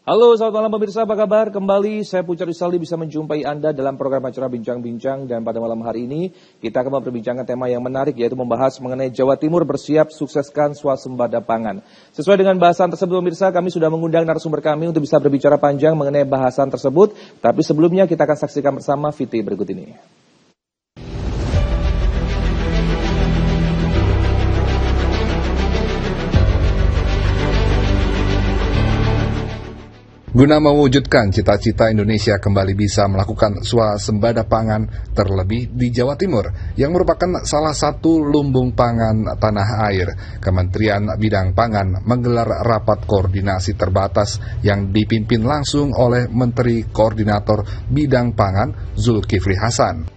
Halo, selamat malam pemirsa, apa kabar? Kembali saya Pucat Rizaldi bisa menjumpai Anda dalam program acara Bincang-Bincang, dan pada malam hari ini kita akan memperbincangkan tema yang menarik, yaitu membahas mengenai Jawa Timur bersiap sukseskan swasembada pangan. Sesuai dengan bahasan tersebut pemirsa, kami sudah mengundang narasumber kami untuk bisa berbicara panjang mengenai bahasan tersebut, tapi sebelumnya kita akan saksikan bersama VT berikut ini. Guna mewujudkan cita-cita Indonesia kembali bisa melakukan swasembada pangan, terlebih di Jawa Timur, yang merupakan salah satu lumbung pangan tanah air, Kementerian Bidang Pangan menggelar rapat koordinasi terbatas yang dipimpin langsung oleh Menteri Koordinator Bidang Pangan Zulkifli Hasan.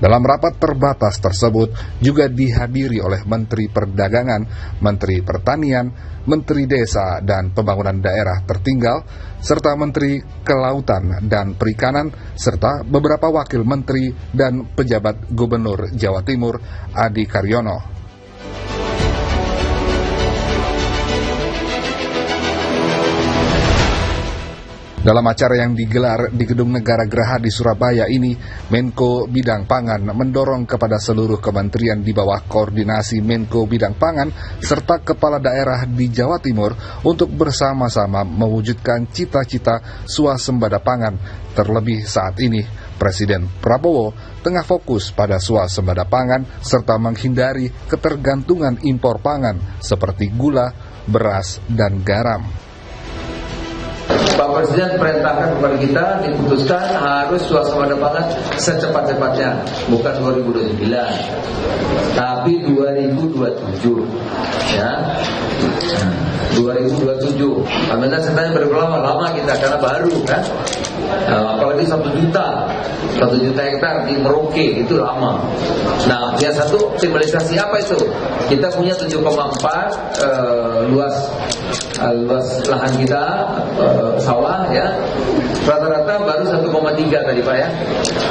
Dalam rapat terbatas tersebut juga dihadiri oleh Menteri Perdagangan, Menteri Pertanian, Menteri Desa dan Pembangunan Daerah Tertinggal, serta Menteri Kelautan dan Perikanan, serta beberapa wakil menteri dan pejabat Gubernur Jawa Timur, Adi Karyono. Dalam acara yang digelar di Gedung Negara Geraha di Surabaya ini, Menko Bidang Pangan mendorong kepada seluruh kementerian di bawah koordinasi Menko Bidang Pangan serta kepala daerah di Jawa Timur untuk bersama-sama mewujudkan cita-cita swasembada pangan. Terlebih saat ini, Presiden Prabowo tengah fokus pada swasembada pangan serta menghindari ketergantungan impor pangan seperti gula, beras, dan garam. Pak Presiden perintahkan kepada kita, diputuskan harus swasembada pangan secepat-cepatnya, bukan 2029, tapi 2027, ya. 2027. Alhamdulillah sebenarnya berapa lama kita, karena baru kan. Apalagi 1 juta hektar di Merauke itu lama. Nah, yang satu optimalisasi apa itu? Kita punya 7,4 luas lahan kita, sawah ya. Rata-rata baru 1,3 tadi Pak ya,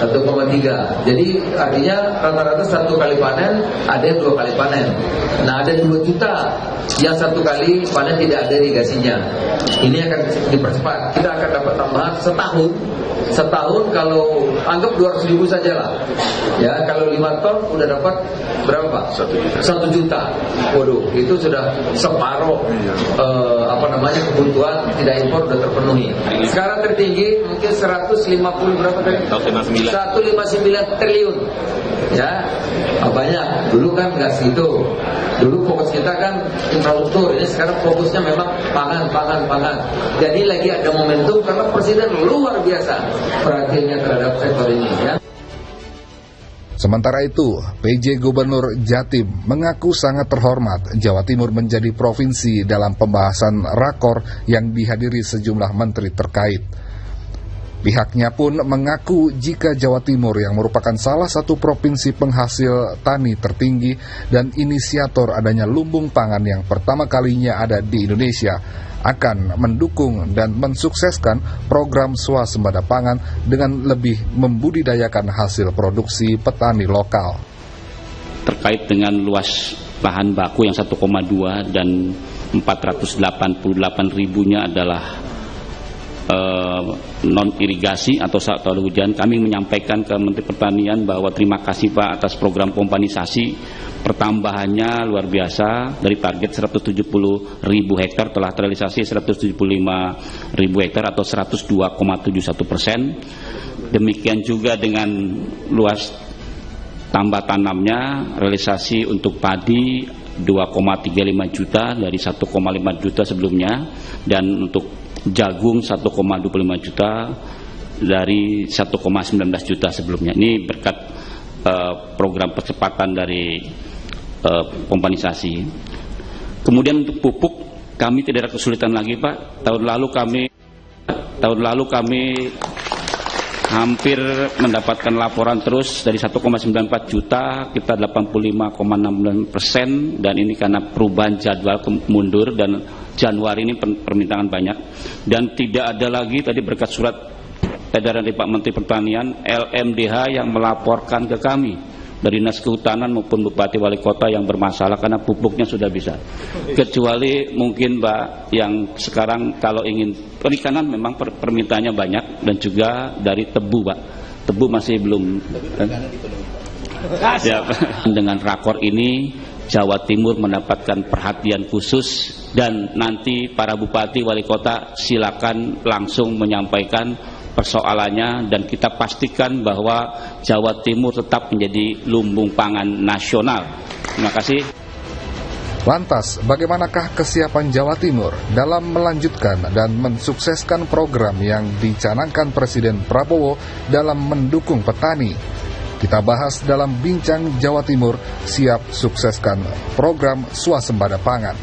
1,3. Jadi artinya rata-rata 1 kali panen, ada yang 2 kali panen. Nah, ada 2 juta yang 1 kali panen tidak ada irigasinya. Ini akan dipercepat. Kita akan dapat tambahan setahun kalau anggap 200.000 saja lah. Ya, kalau 5 ton udah dapat berapa Pak? 1 juta. Waduh, itu sudah separuh kebutuhan tidak impor sudah terpenuhi. Sekarang tertinggi mungkin 150 berapa tadi? 159 triliun. Ya, banyak. Dulu kan nggak segitu. Dulu fokus kita kan infrastruktur. Ini sekarang fokusnya memang pangan. Jadi lagi ada momentum karena Presiden luar biasa perhatiannya terhadap sektor ini. Ya. Sementara itu, PJ Gubernur Jatim mengaku sangat terhormat Jawa Timur menjadi provinsi dalam pembahasan rakor yang dihadiri sejumlah menteri terkait. Pihaknya pun mengaku jika Jawa Timur yang merupakan salah satu provinsi penghasil tani tertinggi dan inisiator adanya lumbung pangan yang pertama kalinya ada di Indonesia, akan mendukung dan mensukseskan program swasembada pangan dengan lebih membudidayakan hasil produksi petani lokal. Terkait dengan luas lahan baku yang 1,2 dan 488 ribunya adalah non-irigasi atau saat ada hujan, kami menyampaikan ke Menteri Pertanian bahwa terima kasih Pak atas program pompanisasi. Pertambahannya luar biasa, dari target 170.000 hektar telah terrealisasi 175.000 hektar atau 102,71%. Demikian juga dengan luas tambah tanamnya, realisasi untuk padi 2,35 juta dari 1,5 juta sebelumnya, dan untuk jagung 1,25 juta dari 1,19 juta sebelumnya. Ini berkat program percepatan dari pompanisasi. Kemudian untuk pupuk kami tidak ada kesulitan lagi Pak. Tahun lalu kami hampir mendapatkan laporan terus dari 1,94 juta kita 85,69%, dan ini karena perubahan jadwal mundur dan Januari ini permintaan banyak, dan tidak ada lagi tadi berkat surat edaran dari Pak Menteri Pertanian, LMDH yang melaporkan ke kami dari Dinas Kehutanan maupun Bupati Wali Kota yang bermasalah karena pupuknya sudah bisa. Kecuali mungkin Mbak yang sekarang kalau ingin perikanan memang permintaannya banyak, dan juga dari tebu, Pak. Tebu masih belum. Ya, dengan rakor ini Jawa Timur mendapatkan perhatian khusus, dan nanti para bupati wali kota silakan langsung menyampaikan persoalannya, dan kita pastikan bahwa Jawa Timur tetap menjadi lumbung pangan nasional. Terima kasih. Lantas, bagaimanakah kesiapan Jawa Timur dalam melanjutkan dan mensukseskan program yang dicanangkan Presiden Prabowo dalam mendukung petani? Kita bahas dalam Bincang Jawa Timur, siap sukseskan program swasembada pangan.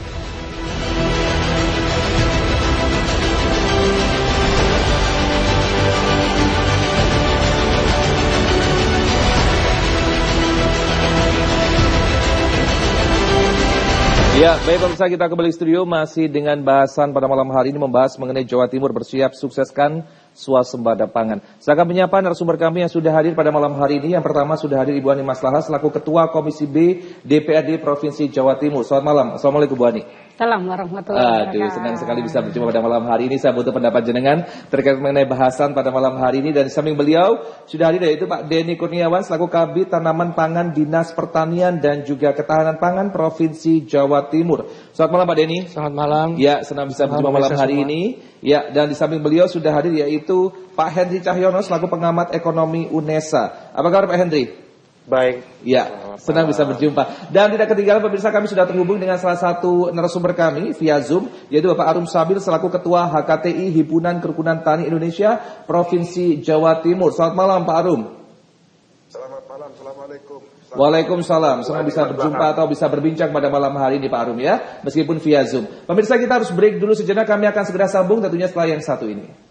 Ya, baik pemirsa, kita kembali studio masih dengan bahasan pada malam hari ini membahas mengenai Jawa Timur bersiap sukseskan swasembada pangan. Saya akan menyapa narasumber kami yang sudah hadir pada malam hari ini. Yang pertama sudah hadir Ibu Ani Maslahah selaku Ketua Komisi B DPRD Provinsi Jawa Timur. Selamat malam. Assalamualaikum Bu Ani. Assalamualaikum warahmatullahi wabarakatuh. Aduh, senang sekali bisa berjumpa pada malam hari ini. Saya butuh pendapat jenengan terkait mengenai bahasan pada malam hari ini. Dan di samping beliau sudah hadir yaitu Pak Denny Kurniawan selaku Kabid Tanaman Pangan Dinas Pertanian dan juga Ketahanan Pangan Provinsi Jawa Timur. Selamat malam Pak Denny. Selamat malam. Ya, senang bisa berjumpa malam hari ini. Ya, dan di samping beliau sudah hadir yaitu Pak Henry Cahyono selaku Pengamat Ekonomi UNESA. Apa kabar Pak Henry? Baik. Ya, senang bisa berjumpa. Dan tidak ketinggalan pemirsa, kami sudah terhubung dengan salah satu narasumber kami via Zoom, yaitu Bapak Arum Sabil selaku Ketua HKTI Himpunan Kerukunan Tani Indonesia Provinsi Jawa Timur. Selamat malam Pak Arum. Selamat malam, Assalamualaikum. Waalaikumsalam. Senang bisa berjumpa atau bisa berbincang pada malam hari ini Pak Arum ya, meskipun via Zoom. Pemirsa, kita harus break dulu sejenak, kami akan segera sambung tentunya setelah yang satu ini.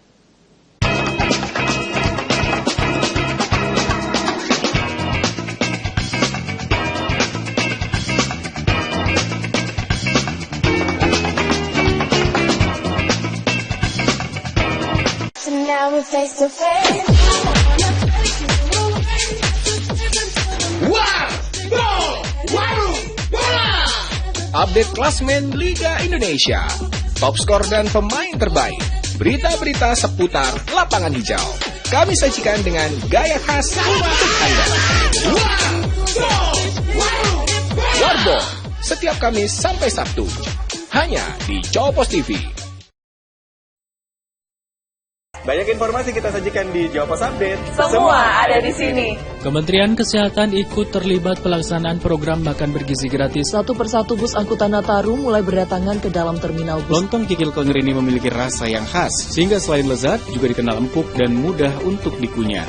Now we're face to face. Update klasmen Liga Indonesia, top skor dan pemain terbaik, berita-berita seputar lapangan hijau, kami sajikan dengan gaya khas untuk Anda. Warbo, setiap Kamis sampai Sabtu, hanya di Jawapos TV. Banyak informasi kita sajikan di Jawapos Update. Semua ada di sini. Kementerian Kesehatan ikut terlibat pelaksanaan program makan bergizi gratis. Satu persatu bus angkutan Nataru mulai berdatangan ke dalam terminal bus. Lontong kikil Klenger ini memiliki rasa yang khas, sehingga selain lezat juga dikenal empuk dan mudah untuk dikunyah.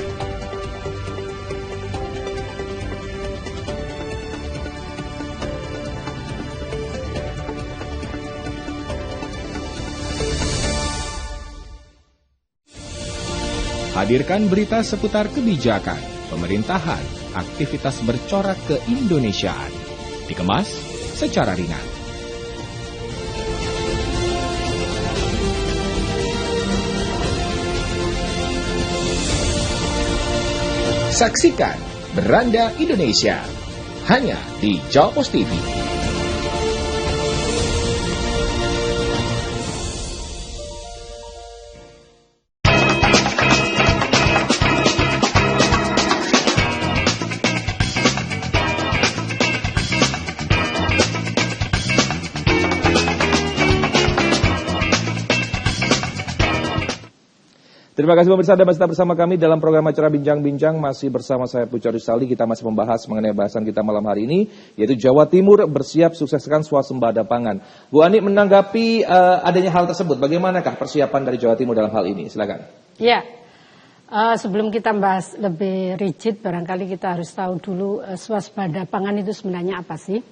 Hadirkan berita seputar kebijakan, pemerintahan, aktivitas bercorak keindonesiaan. Dikemas secara ringan. Saksikan Beranda Indonesia hanya di Jawapos TV. Terima kasih pemirsa, Anda masih bersama kami dalam program acara Bincang-Bincang. Masih bersama saya Pucat Rizaldi. Kita masih membahas mengenai bahasan kita malam hari ini, yaitu Jawa Timur bersiap sukseskan swasembada pangan. Bu Ani, menanggapi adanya hal tersebut, bagaimanakah persiapan dari Jawa Timur dalam hal ini? Silakan. Ya, sebelum kita bahas lebih rigid, barangkali kita harus tahu dulu swasembada pangan itu sebenarnya apa sih?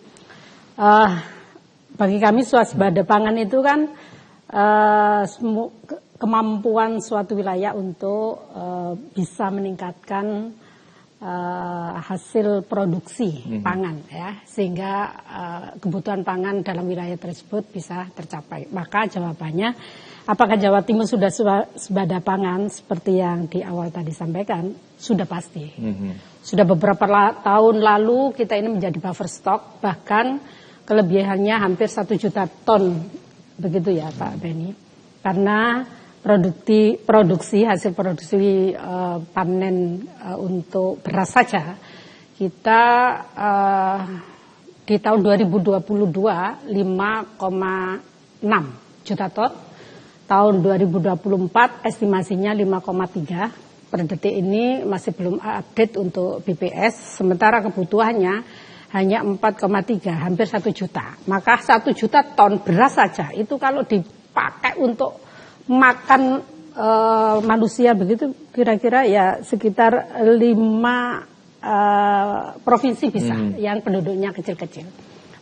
Bagi kami swasembada pangan itu kan kemampuan suatu wilayah untuk bisa meningkatkan hasil produksi pangan ya, sehingga kebutuhan pangan dalam wilayah tersebut bisa tercapai. Maka jawabannya, apakah Jawa Timur sudah swasembada pangan seperti yang di awal tadi sampaikan? Sudah pasti. Sudah beberapa tahun lalu kita ini menjadi buffer stock, bahkan kelebihannya hampir 1 juta ton, begitu ya Pak Benny. Karena produksi hasil produksi panen untuk beras saja kita di tahun 2022 5,6 juta ton, tahun 2024 estimasinya 5,3. Per detik ini masih belum update untuk BPS, sementara kebutuhannya hanya 4,3, hampir 1 juta. Maka 1 juta ton beras saja itu kalau dipakai untuk makan manusia begitu kira-kira ya sekitar 5 provinsi bisa yang penduduknya kecil-kecil.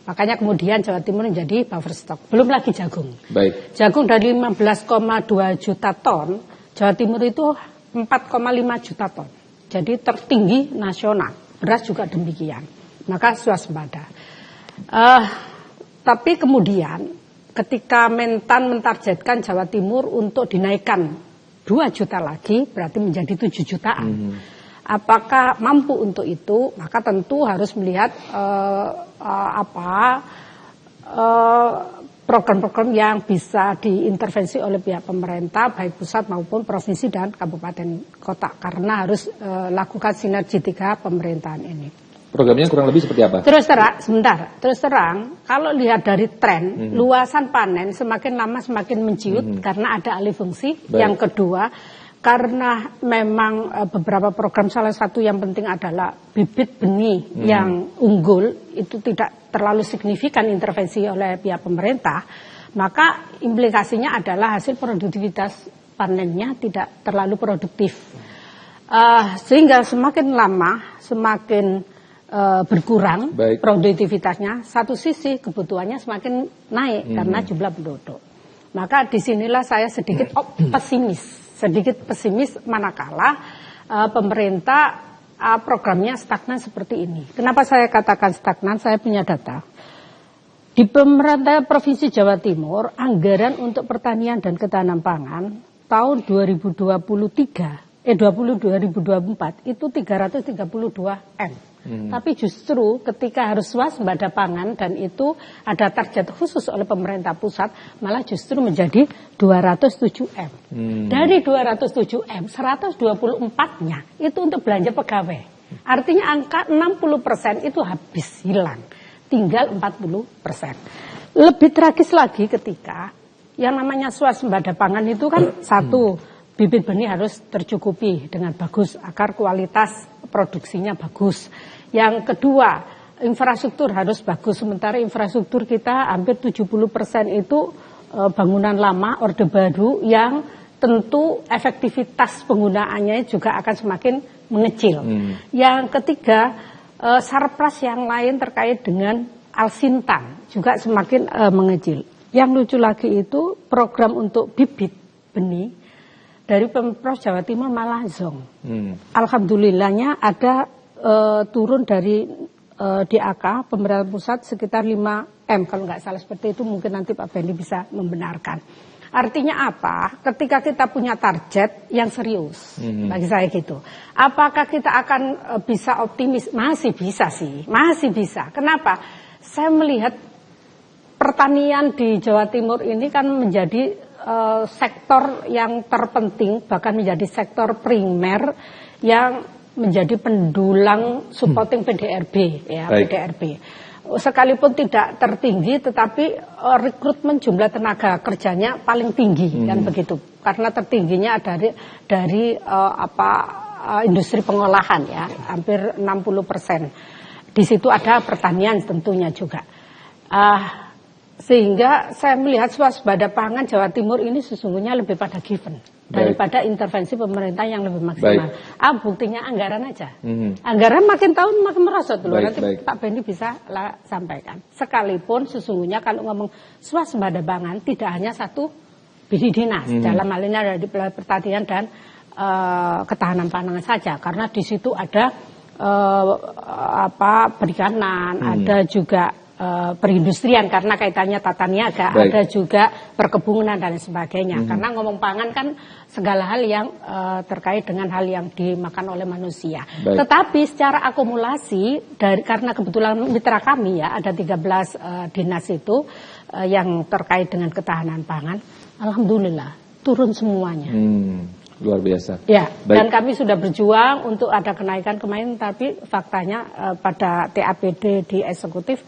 Makanya kemudian Jawa Timur menjadi buffer stock. Belum lagi jagung. Baik. Jagung dari 15,2 juta ton, Jawa Timur itu 4,5 juta ton. Jadi tertinggi nasional. Beras juga demikian. Maka swasembada. Tapi kemudian ketika Mentan mentargetkan Jawa Timur untuk dinaikkan 2 juta lagi, berarti menjadi 7 jutaan. Apakah mampu untuk itu? Maka tentu harus melihat program-program yang bisa diintervensi oleh pihak pemerintah, baik pusat maupun provinsi dan kabupaten kota. Karena harus lakukan sinergitika pemerintahan ini. Programnya kurang lebih seperti apa? Terus terang, kalau lihat dari tren, luasan panen semakin lama semakin menciut karena ada alih fungsi. Baik. Yang kedua, karena memang beberapa program, salah satu yang penting adalah bibit benih yang unggul, itu tidak terlalu signifikan intervensi oleh pihak pemerintah, maka implikasinya adalah hasil produktivitas panennya tidak terlalu produktif. Sehingga semakin lama, semakin berkurang. Baik. Produktivitasnya, satu sisi kebutuhannya semakin naik karena jumlah penduduk. Maka disinilah saya sedikit pesimis manakala pemerintah programnya stagnan seperti ini. Kenapa saya katakan stagnan? Saya punya data. Di pemerintah Provinsi Jawa Timur, anggaran untuk pertanian dan ketahanan pangan tahun 2024 itu 332 M. Tapi justru ketika harus swasembada pangan dan itu ada target khusus oleh pemerintah pusat, malah justru menjadi 207 M. Dari 207 M, 124-nya itu untuk belanja pegawai. Artinya angka 60% itu habis hilang, tinggal 40%. Lebih tragis lagi ketika yang namanya swasembada pangan itu kan satu, bibit benih harus tercukupi dengan bagus agar kualitas produksinya bagus. Yang kedua, infrastruktur harus bagus. Sementara infrastruktur kita hampir 70% itu bangunan lama, orde baru yang tentu efektivitas penggunaannya juga akan semakin mengecil. Yang ketiga, sarpras yang lain terkait dengan alsintan juga semakin mengecil. Yang lucu lagi itu program untuk bibit benih dari Pemprov Jawa Timur malah zong. Alhamdulillahnya ada turun dari DAK pemerintah pusat sekitar 5 M kalau nggak salah seperti itu, mungkin nanti Pak Benny bisa membenarkan. Artinya apa? Ketika kita punya target yang serius, bagi saya gitu. Apakah kita akan bisa optimis? Masih bisa sih, masih bisa. Kenapa? Saya melihat pertanian di Jawa Timur ini kan menjadi sektor yang terpenting, bahkan menjadi sektor primer yang menjadi pendulang supporting PDRB ya. Baik. PDRB. Sekalipun tidak tertinggi, tetapi rekrutmen jumlah tenaga kerjanya paling tinggi kan begitu. Karena tertingginya dari industri pengolahan ya, hampir 60%. Di situ ada pertanian tentunya juga. Sehingga saya melihat swasembada pangan Jawa Timur ini sesungguhnya lebih pada given daripada intervensi pemerintah yang lebih maksimal. Buktinya anggaran aja. Anggaran makin tahun makin merosot dulu. Nanti Pak Benny bisa sampaikan. Sekalipun sesungguhnya kalau ngomong swasembada pangan tidak hanya satu bidang dinas, dalam hal ini ada di pertanian dan ketahanan pangan saja, karena di situ ada perikanan, ada juga perindustrian karena kaitannya tata niaga, ada juga perkebunan dan sebagainya. Karena ngomong pangan kan segala hal yang terkait dengan hal yang dimakan oleh manusia. Tetapi secara akumulasi karena kebetulan mitra kami ya ada 13 dinas itu yang terkait dengan ketahanan pangan, alhamdulillah turun semuanya. Luar biasa. Ya, dan kami sudah berjuang untuk ada kenaikan kemarin, tapi faktanya pada TAPD di eksekutif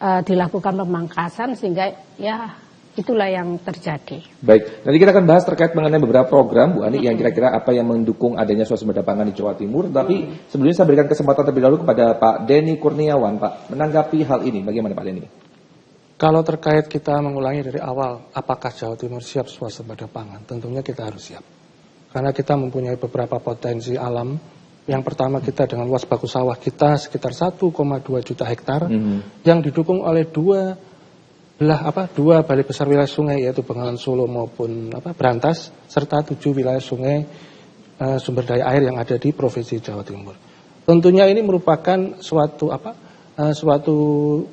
dilakukan pemangkasan sehingga ya itulah yang terjadi. Baik, nanti kita akan bahas terkait mengenai beberapa program Bu Ani yang kira-kira apa yang mendukung adanya swasembada pangan di Jawa Timur. Tapi sebelumnya saya berikan kesempatan terlebih dahulu kepada Pak Denny Kurniawan, Pak, menanggapi hal ini. Bagaimana Pak Denny? Kalau terkait kita mengulangi dari awal, apakah Jawa Timur siap swasembada pangan? Tentunya kita harus siap. Karena kita mempunyai beberapa potensi alam. Yang pertama kita dengan luas baku sawah kita sekitar 1,2 juta hektar yang didukung oleh dua balai besar wilayah sungai yaitu Bengawan Solo maupun Brantas serta 7 wilayah sungai sumber daya air yang ada di Provinsi Jawa Timur. Tentunya ini merupakan suatu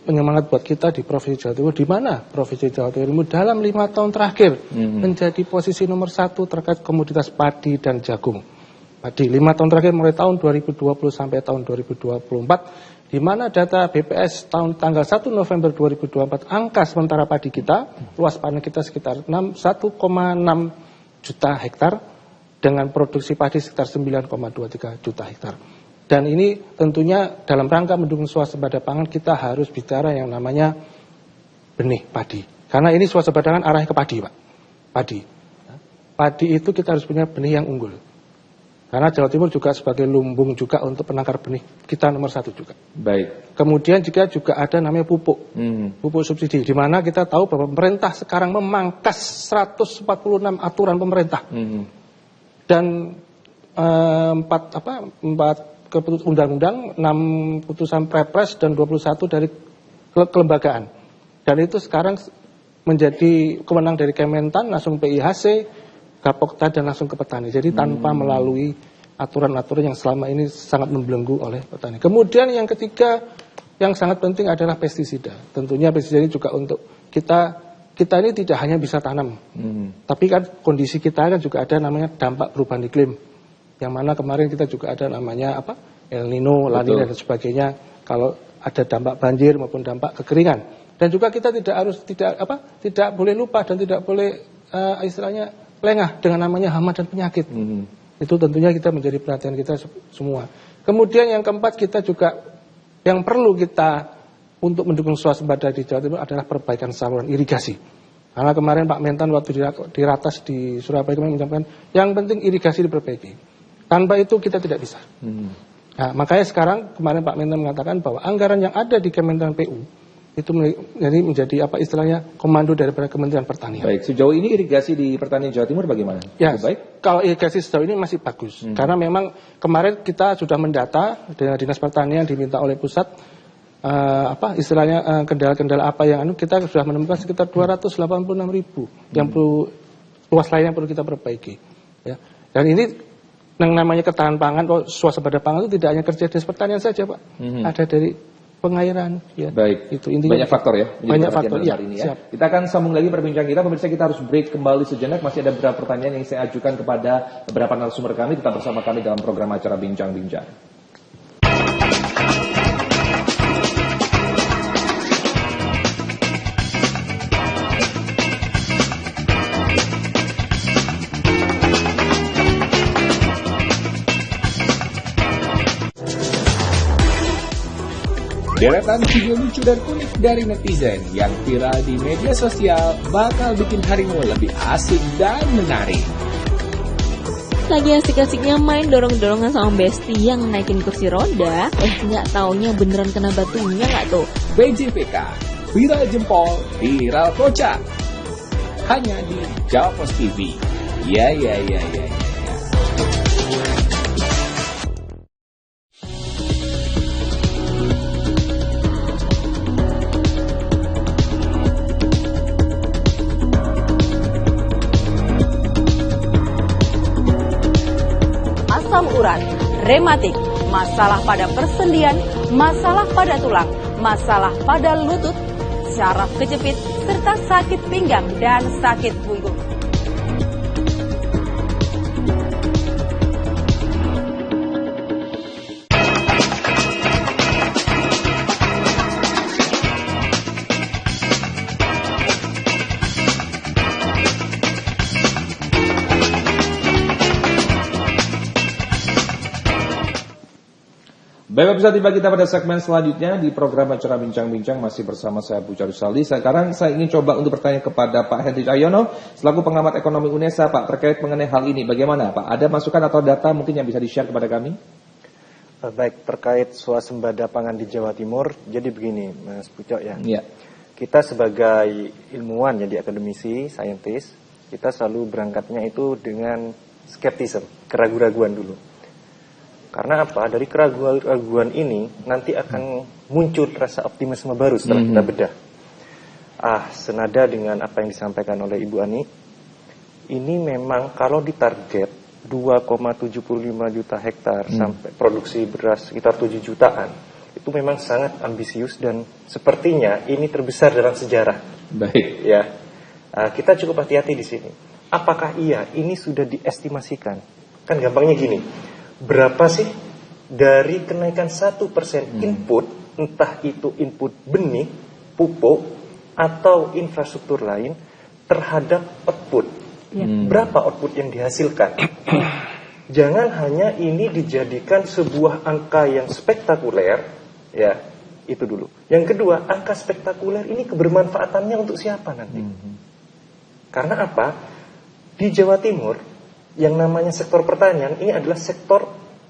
penyemangat buat kita di Provinsi Jawa Timur, di mana Provinsi Jawa Timur dalam 5 tahun terakhir menjadi posisi nomor 1 terkait komoditas padi dan jagung. Padi 5 tahun terakhir mulai tahun 2020 sampai tahun 2024, di mana data BPS tanggal 1 November 2024 angka sementara padi kita, luas panen kita sekitar 1,6 juta hektar dengan produksi padi sekitar 9,23 juta hektar. Dan ini tentunya dalam rangka mendukung swasembada pangan kita harus bicara yang namanya benih padi. Karena ini swasembada pangan arahnya ke padi, Pak. Padi itu kita harus punya benih yang unggul. Karena Jawa Timur juga sebagai lumbung juga untuk penangkar benih kita nomor 1 juga. Baik. Kemudian juga ada namanya pupuk, pupuk subsidi, di mana kita tahu bahwa pemerintah sekarang memangkas 146 aturan pemerintah dan 4 keputusan undang-undang, 6 putusan Perpres dan 21 dari kelembagaan. Dan itu sekarang menjadi kewenangan dari Kementan langsung PIHC, Gapokta dan langsung ke petani. Jadi tanpa melalui aturan-aturan yang selama ini sangat membelenggu oleh petani. Kemudian yang ketiga yang sangat penting adalah pestisida. Tentunya pestisida ini juga untuk kita ini tidak hanya bisa tanam. Tapi kan kondisi kita kan juga ada namanya dampak perubahan iklim. Yang mana kemarin kita juga ada namanya El Nino, La Nina dan sebagainya. Kalau ada dampak banjir maupun dampak kekeringan. Dan juga kita tidak boleh lupa dan tidak boleh istilahnya lengah dengan namanya hama dan penyakit. Itu tentunya kita menjadi perhatian kita semua. Kemudian yang keempat kita juga yang perlu kita untuk mendukung swasembada di Jawa Timur adalah perbaikan saluran irigasi. Karena kemarin Pak Mentan waktu di Ratas di Surabaya kemarin menyampaikan yang penting irigasi diperbaiki. Tanpa itu kita tidak bisa. Nah, makanya sekarang kemarin Pak Mentan mengatakan bahwa anggaran yang ada di Kementerian PU itu menjadi istilahnya komando daripada Kementerian Pertanian. Baik, sejauh ini irigasi di pertanian Jawa Timur bagaimana? Ya, baik. Kalau irigasi sejauh ini masih bagus. Karena memang kemarin kita sudah mendata dengan Dinas Pertanian diminta oleh pusat istilahnya kendala-kendala apa yang kita sudah menemukan sekitar 286.000 yang perlu luas lain yang perlu kita perbaiki. Ya. Dan ini yang namanya ketahanan pangan, swasembada pangan itu tidak hanya kerja Dinas Pertanian saja, Pak. Ada dari pengairan, ya. Baik. Itu intinya. Banyak faktor ya. Banyak faktor ya. Ini ya. Kita akan sambung lagi perbincangan kita. Pemirsa, kita harus break kembali sejenak. Masih ada beberapa pertanyaan yang saya ajukan kepada beberapa narasumber kami. Tetap bersama kami dalam program acara Bincang-Bincang. Deretan video lucu dan unik dari netizen yang viral di media sosial bakal bikin harimu lebih asik dan menarik. Lagi asik-asiknya main dorong-dorongan sama Besti yang naikin kursi roda, nggak taunya beneran kena batunya nggak tuh? BJPK, viral jempol, viral kocak. Hanya di Jawa Pos TV. Ya. Asam urat, rematik, masalah pada persendian, masalah pada tulang, masalah pada lutut, syaraf kejepit, serta sakit pinggang dan sakit punggung. Baik, bisa tiba kita pada segmen selanjutnya di program acara Bincang-Bincang, masih bersama saya Puca Rusaldi. Sekarang saya ingin coba untuk bertanya kepada Pak Henry Cahyono selaku pengamat ekonomi UNESA, Pak, terkait mengenai hal ini. Bagaimana, Pak? Ada masukan atau data mungkin yang bisa di-share kepada kami? Baik, terkait swasembada pangan di Jawa Timur, jadi begini, Mas Pucok ya. Iya. Kita sebagai ilmuwan, jadi akademisi, saintis, kita selalu berangkatnya itu dengan skeptisme, keraguan-raguan dulu. Karena apa? Dari keraguan-raguan ini nanti akan muncul rasa optimisme baru setelah kita bedah. Senada dengan apa yang disampaikan oleh Ibu Ani, ini memang kalau ditarget 2,75 juta hektar sampai produksi beras sekitar 7 jutaan, itu memang sangat ambisius dan sepertinya ini terbesar dalam sejarah. Baik. Ya, kita cukup hati-hati di sini. Apakah iya ini sudah diestimasikan? Kan gampangnya gini. Berapa sih dari kenaikan 1% input, entah itu input benih, pupuk, atau infrastruktur lain terhadap output? Berapa output yang dihasilkan? Jangan hanya ini dijadikan sebuah angka yang spektakuler, ya, itu dulu. Yang kedua, angka spektakuler ini kebermanfaatannya untuk siapa nanti? Karena apa? Di Jawa Timur, yang namanya sektor pertanian ini adalah sektor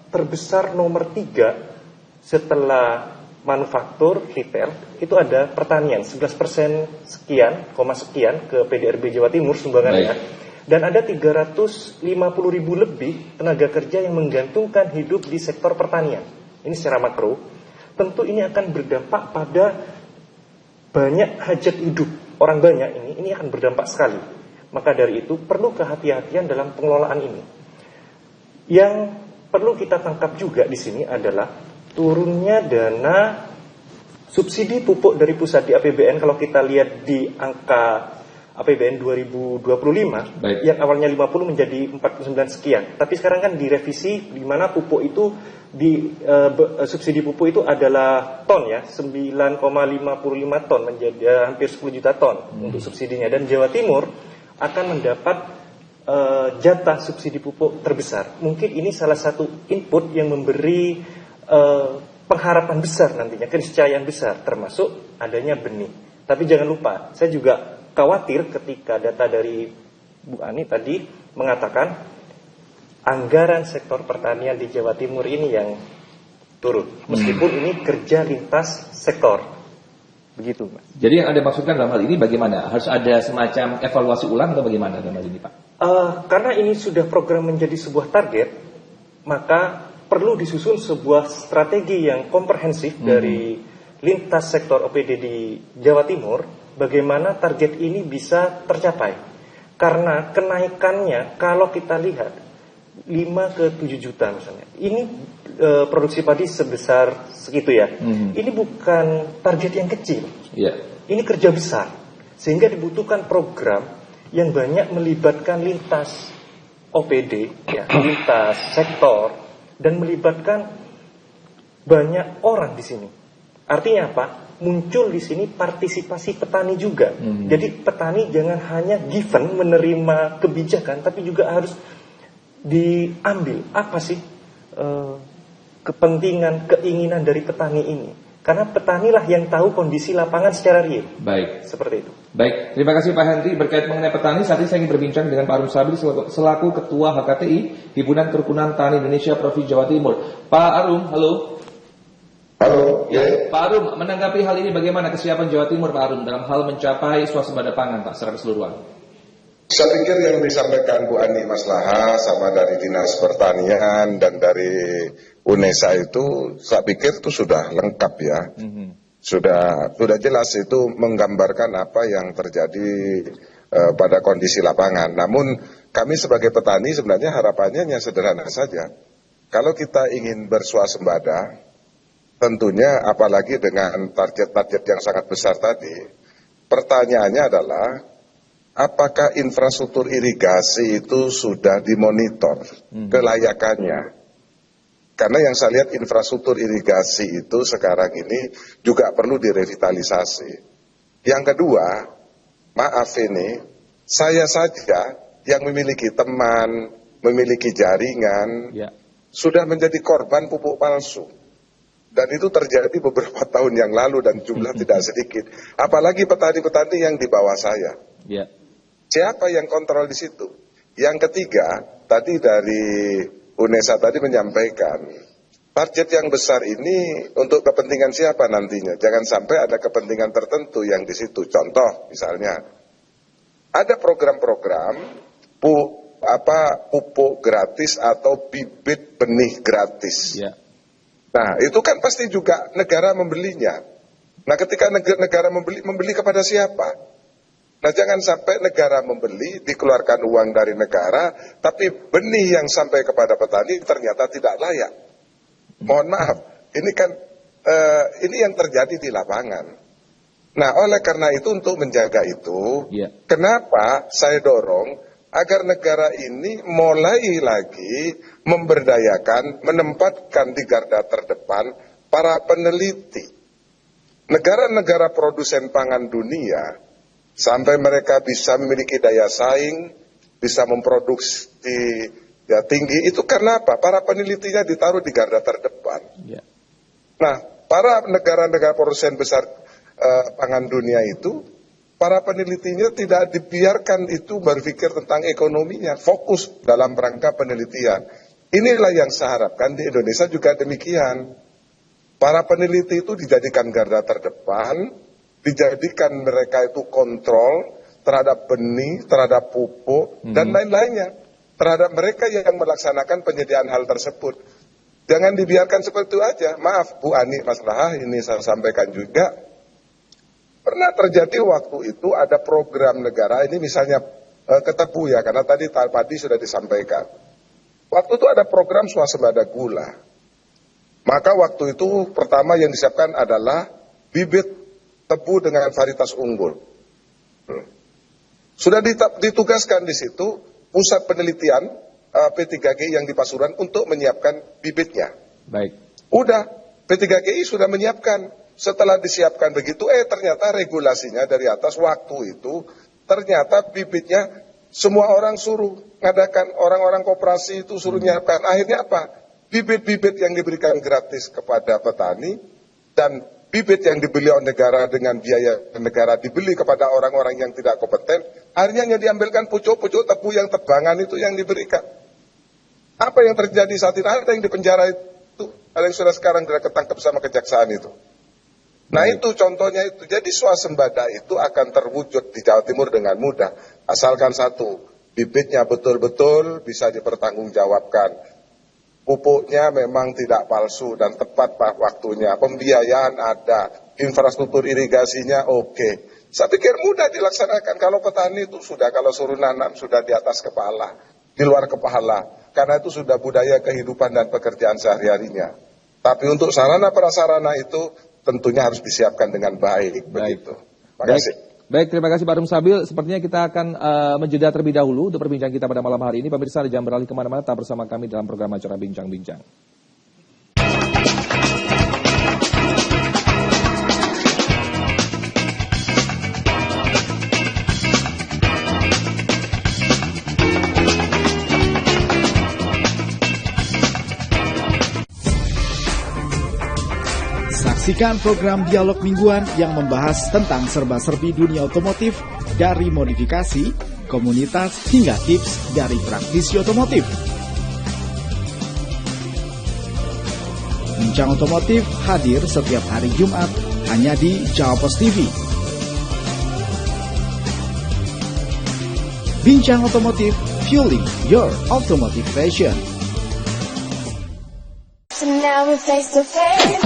terbesar nomor 3 setelah manufaktur, retail, itu ada pertanian 11% sekian ke PDRB Jawa Timur sumbangannya. Dan ada 350.000 lebih tenaga kerja yang menggantungkan hidup di sektor pertanian. Ini secara makro, tentu ini akan berdampak pada banyak hajat hidup orang banyak ini akan berdampak sekali. Maka dari itu perlu kehati-hatian dalam pengelolaan ini. Yang perlu kita tangkap juga di sini adalah turunnya dana subsidi pupuk dari pusat di APBN. Kalau kita lihat di angka APBN 2025, yang awalnya 50 menjadi 49 sekian. Tapi sekarang kan direvisi di mana pupuk itu subsidi pupuk itu adalah ton ya, 9,55 ton menjadi hampir 10 juta ton untuk subsidinya. Dan Jawa Timur akan mendapat jatah subsidi pupuk terbesar. Mungkin ini salah satu input yang memberi pengharapan besar nantinya, keniscayaan besar, termasuk adanya benih. Tapi jangan lupa, saya juga khawatir ketika data dari Bu Ani tadi mengatakan anggaran sektor pertanian di Jawa Timur ini yang turun. Meskipun ini kerja lintas sektor. Begitu, Mas. Jadi yang Anda maksudkan dalam hal ini bagaimana? Harus ada semacam evaluasi ulang atau bagaimana dalam hal ini, Pak? Karena ini sudah program menjadi sebuah target, maka perlu disusun sebuah strategi yang komprehensif dari lintas sektor OPD di Jawa Timur, bagaimana target ini bisa tercapai. Karena kenaikannya kalau kita lihat 5 ke 7 juta misalnya, ini produksi padi sebesar segitu ya. Ini bukan target yang kecil. Ini kerja besar. Sehingga dibutuhkan program yang banyak melibatkan lintas OPD, ya, lintas sektor, dan melibatkan banyak orang di sini. Artinya apa? Muncul di sini partisipasi petani juga. Jadi petani jangan hanya given menerima kebijakan, tapi juga harus diambil apa sih kepentingan, keinginan dari petani ini. Karena petanilah yang tahu kondisi lapangan secara real. Baik. Seperti itu. Baik, terima kasih Pak Henry. Berkait mengenai petani, saat ini saya ingin berbincang dengan Pak Arum Sabri selaku Ketua HKTI Himpunan Kerukunan Tani Indonesia Provinsi Jawa Timur. Pak Arum, halo. Halo, ya. Pak Arum, menanggapi hal ini bagaimana kesiapan Jawa Timur, Pak Arum, dalam hal mencapai swasembada pangan, Pak, secara keseluruhan? Saya pikir yang disampaikan Bu Ani Maslaha sama dari Dinas Pertanian dan dari UNESA itu, saya pikir itu sudah lengkap ya. Sudah jelas itu menggambarkan apa yang terjadi pada kondisi lapangan. Namun kami sebagai petani sebenarnya harapannya hanya sederhana saja. Kalau kita ingin berswasembada, tentunya apalagi dengan target-target yang sangat besar tadi, pertanyaannya adalah apakah infrastruktur irigasi itu sudah dimonitor kelayakannya? Karena yang saya lihat infrastruktur irigasi itu sekarang ini juga perlu direvitalisasi. Yang kedua, maaf ini, saya saja yang memiliki teman, memiliki jaringan, sudah menjadi korban pupuk palsu. Dan itu terjadi beberapa tahun yang lalu dan jumlah tidak sedikit. Apalagi petani-petani yang di bawah saya. Siapa yang kontrol di situ? Yang ketiga, tadi dari UNESA tadi menyampaikan, target yang besar ini untuk kepentingan siapa nantinya? Jangan sampai ada kepentingan tertentu yang di situ. Contoh misalnya, ada program-program pupuk gratis atau bibit benih gratis. Nah, itu kan pasti juga negara membelinya. Nah, ketika negara membeli kepada siapa? Nah, jangan sampai negara membeli, dikeluarkan uang dari negara, tapi benih yang sampai kepada petani ternyata tidak layak. Mohon maaf, ini kan ini yang terjadi di lapangan. Nah, oleh karena itu untuk menjaga itu, kenapa saya dorong agar negara ini mulai lagi memberdayakan, menempatkan di garda terdepan para peneliti. Negara-negara produsen pangan dunia, sampai mereka bisa memiliki daya saing, bisa memproduksi tinggi, itu karena apa? Para penelitinya ditaruh di garda terdepan. Nah, para negara-negara produsen besar pangan dunia itu, para penelitinya tidak dibiarkan itu berpikir tentang ekonominya, fokus dalam rangka penelitian. Inilah yang saya harapkan di Indonesia juga demikian. Para peneliti itu dijadikan garda terdepan, dijadikan mereka itu kontrol terhadap benih, terhadap pupuk, dan lain-lainnya. Terhadap mereka yang melaksanakan penyediaan hal tersebut. Jangan dibiarkan seperti itu aja. Maaf Bu Ani, Mas Rahah, ini saya sampaikan juga. Pernah terjadi waktu itu ada program negara, ini misalnya ke tebu ya, karena tadi padi sudah disampaikan. Waktu itu ada program swasembada gula. Maka waktu itu pertama yang disiapkan adalah bibit tebu dengan varietas unggul. Sudah ditugaskan di situ pusat penelitian P3GI yang di Pasuruan untuk menyiapkan bibitnya. Udah, P3GI sudah menyiapkan. Setelah disiapkan begitu, ternyata regulasinya dari atas waktu itu, ternyata bibitnya semua orang suruh ngadakan, orang-orang koperasi itu suruh nyiapkan. Akhirnya apa? Bibit-bibit yang diberikan gratis kepada petani, dan bibit yang dibeli oleh negara dengan biaya negara dibeli kepada orang-orang yang tidak kompeten, akhirnya yang diambilkan pucuk-pucuk tebu yang tebangan itu yang diberikan. Apa yang terjadi saat ini? Ada yang dipenjara itu, ada yang sudah sekarang sudah ketangkep sama kejaksaan itu. Nah itu contohnya itu. Jadi swasembada itu akan terwujud di Jawa Timur dengan mudah. Asalkan satu, bibitnya betul-betul bisa dipertanggungjawabkan. Pupuknya memang tidak palsu dan tepat waktunya. Pembiayaan ada, infrastruktur irigasinya oke. Saya pikir mudah dilaksanakan. Kalau petani itu sudah, kalau suruh nanam sudah di atas kepala, di luar kepala. Karena itu sudah budaya kehidupan dan pekerjaan sehari-harinya. Tapi untuk sarana prasarana itu tentunya harus disiapkan dengan baik. Begitu. Terima kasih. Baik, terima kasih Pak Rum Sabil. Sepertinya kita akan menjeda terlebih dahulu untuk perbincangan kita pada malam hari ini. Pemirsa, jangan beralih kemana-mana, tetap bersama kami dalam program acara Bincang-Bincang. Saksikan program dialog mingguan yang membahas tentang serba-serbi dunia otomotif, dari modifikasi, komunitas, hingga tips dari praktisi otomotif. Bincang Otomotif hadir setiap hari Jumat hanya di Jawa Pos TV. Bincang Otomotif, fueling your automotive passion. So now we're face to face.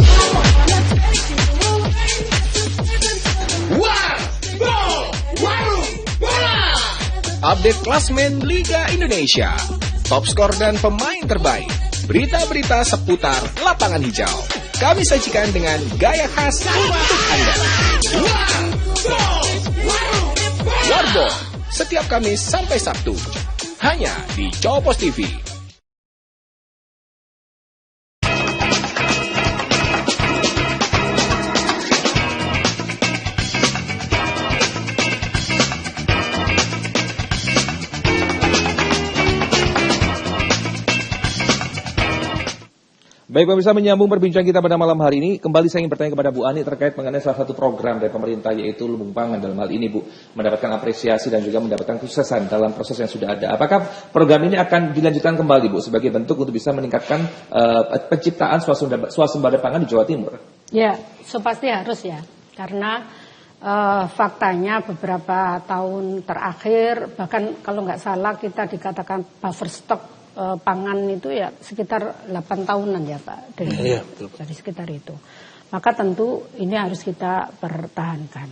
Update klasmen Liga Indonesia, top skor dan pemain terbaik, berita-berita seputar lapangan hijau. Kami sajikan dengan gaya khas untuk Anda. Warbo, setiap Kamis sampai Sabtu, hanya di Jawa Pos TV. Baik pemirsa, menyambung perbincangan kita pada malam hari ini, kembali saya ingin bertanya kepada Bu Ani terkait mengenai salah satu program dari pemerintah yaitu Lumbung Pangan. Dalam hal ini Bu, mendapatkan apresiasi dan juga mendapatkan kesuksesan dalam proses yang sudah ada. Apakah program ini akan dilanjutkan kembali Bu sebagai bentuk untuk bisa meningkatkan penciptaan swasembada pangan di Jawa Timur? Ya, so pasti harus ya, karena faktanya beberapa tahun terakhir, bahkan kalau nggak salah kita dikatakan buffer stock pangan itu ya sekitar 8 tahunan ya Pak. Jadi sekitar itu. Maka tentu ini harus kita pertahankan.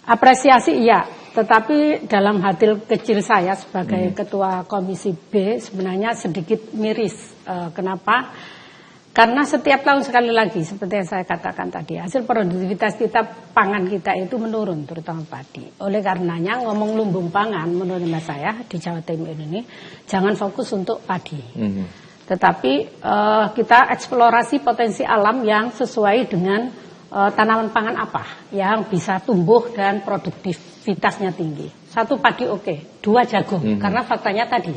Apresiasi iya, tetapi dalam hati kecil saya sebagai Ketua Komisi B sebenarnya sedikit miris. Kenapa? Karena setiap tahun sekali lagi, seperti yang saya katakan tadi, hasil produktivitas kita, pangan kita itu menurun, terutama padi. Oleh karenanya, ngomong lumbung pangan, menurut saya, di Jawa Timur ini, jangan fokus untuk padi. Tetapi kita eksplorasi potensi alam yang sesuai dengan tanaman pangan apa, yang bisa tumbuh dan produktivitasnya tinggi. 1 padi oke, 2 jagung, karena faktanya tadi,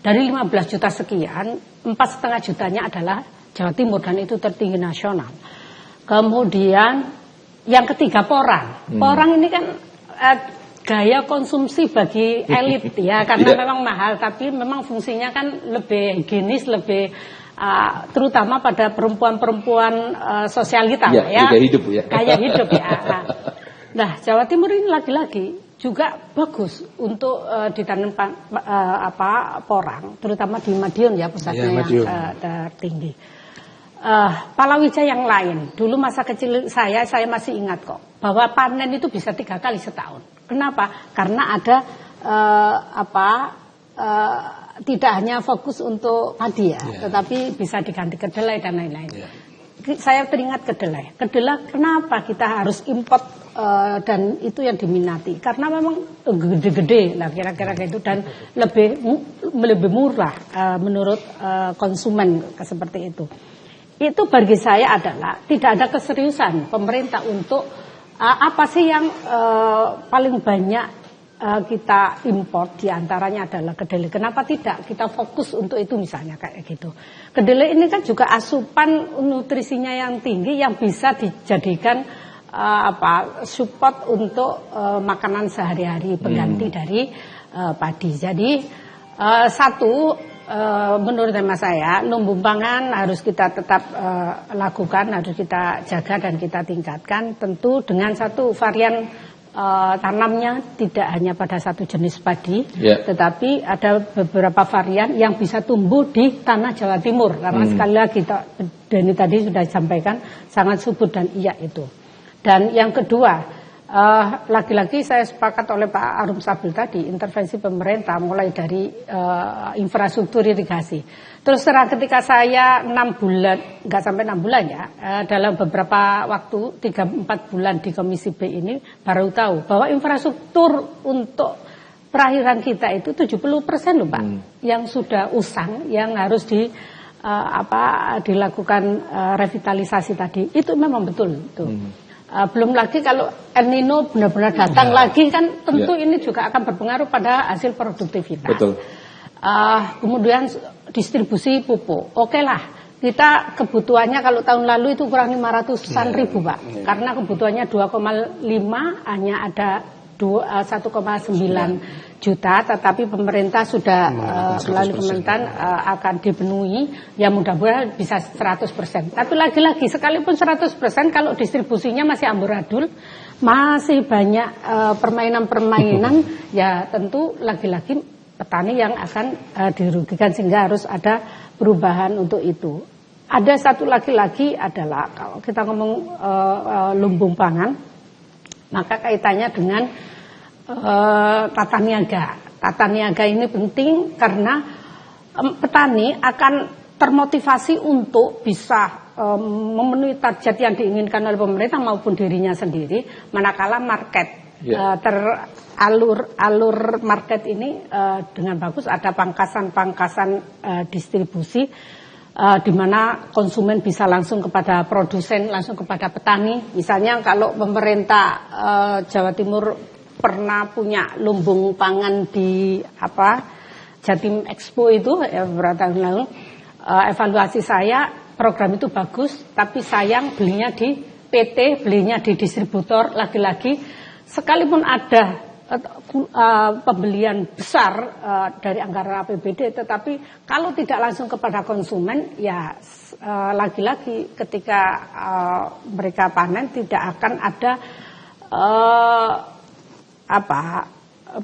dari 15 juta sekian, 4,5 jutanya adalah Jawa Timur dan itu tertinggi nasional. Kemudian yang ketiga porang. Porang ini kan gaya konsumsi bagi elit ya, karena memang mahal, tapi memang fungsinya kan lebih higienis, lebih terutama pada perempuan-perempuan sosialita ya. Gaya hidup ya. Gaya hidup ya. Nah, Jawa Timur ini lagi-lagi juga bagus untuk ditanam porang, terutama di Madiun ya pusatnya yang tertinggi. Palawija yang lain, dulu masa kecil saya masih ingat kok bahwa panen itu bisa 3 kali setahun. Kenapa? Karena ada tidak hanya fokus untuk padi ya, tetapi bisa diganti kedelai dan lain-lain. Saya teringat kedelai. Kedelai kenapa kita harus import dan itu yang diminati? Karena memang gede-gede lah kira-kira itu dan lebih murah menurut konsumen seperti itu. Itu bagi saya adalah tidak ada keseriusan pemerintah untuk apa sih yang paling banyak kita import, diantaranya adalah kedelai. Kenapa tidak kita fokus untuk itu misalnya kayak gitu. Kedelai ini kan juga asupan nutrisinya yang tinggi yang bisa dijadikan support untuk makanan sehari-hari pengganti dari padi. Jadi menurut tema saya, lumbung pangan harus kita tetap lakukan, harus kita jaga dan kita tingkatkan. Tentu dengan satu varian tanamnya tidak hanya pada satu jenis padi, tetapi ada beberapa varian yang bisa tumbuh di tanah Jawa Timur. Karena sekali lagi, Denny tadi sudah disampaikan, sangat subur dan iya itu. Dan yang kedua, lagi-lagi saya sepakat oleh Pak Arum Sabil tadi, intervensi pemerintah mulai dari infrastruktur irigasi. Terus terang ketika saya 6 bulan, nggak sampai 6 bulan ya, dalam beberapa waktu 3-4 bulan di Komisi B ini baru tahu bahwa infrastruktur untuk perairan kita itu 70% loh Pak, yang sudah usang, yang harus dilakukan revitalisasi tadi. Itu memang betul tuh. Belum lagi kalau El Nino benar-benar datang lagi kan tentu ini juga akan berpengaruh pada hasil produktivitas. Betul. Kemudian distribusi pupuk. Oke lah, kita kebutuhannya kalau tahun lalu itu kurang 500-an ribu Pak. Karena kebutuhannya 2,5 hanya ada 1,9 juta, tetapi pemerintah sudah melalui pemerintahan akan dipenuhi, ya mudah-mudahan bisa 100%. Tapi lagi-lagi sekalipun 100% kalau distribusinya masih amburadul, masih banyak permainan-permainan, ya tentu lagi-lagi petani yang akan dirugikan sehingga harus ada perubahan untuk itu. Ada satu lagi adalah kalau kita ngomong lumbung pangan, maka kaitannya dengan tata niaga. Tata niaga ini penting karena petani akan termotivasi untuk bisa memenuhi target yang diinginkan oleh pemerintah maupun dirinya sendiri, manakala market alur market ini dengan bagus, ada pangkasan distribusi di mana konsumen bisa langsung kepada produsen, langsung kepada petani. Misalnya kalau pemerintah Jawa Timur pernah punya lumbung pangan di Jatim Expo itu beberapa tahun lalu, evaluasi saya program itu bagus, tapi sayang belinya di PT, belinya di distributor. Lagi-lagi sekalipun ada pembelian besar dari anggaran APBD, tetapi kalau tidak langsung kepada konsumen, ya lagi-lagi ketika mereka panen tidak akan ada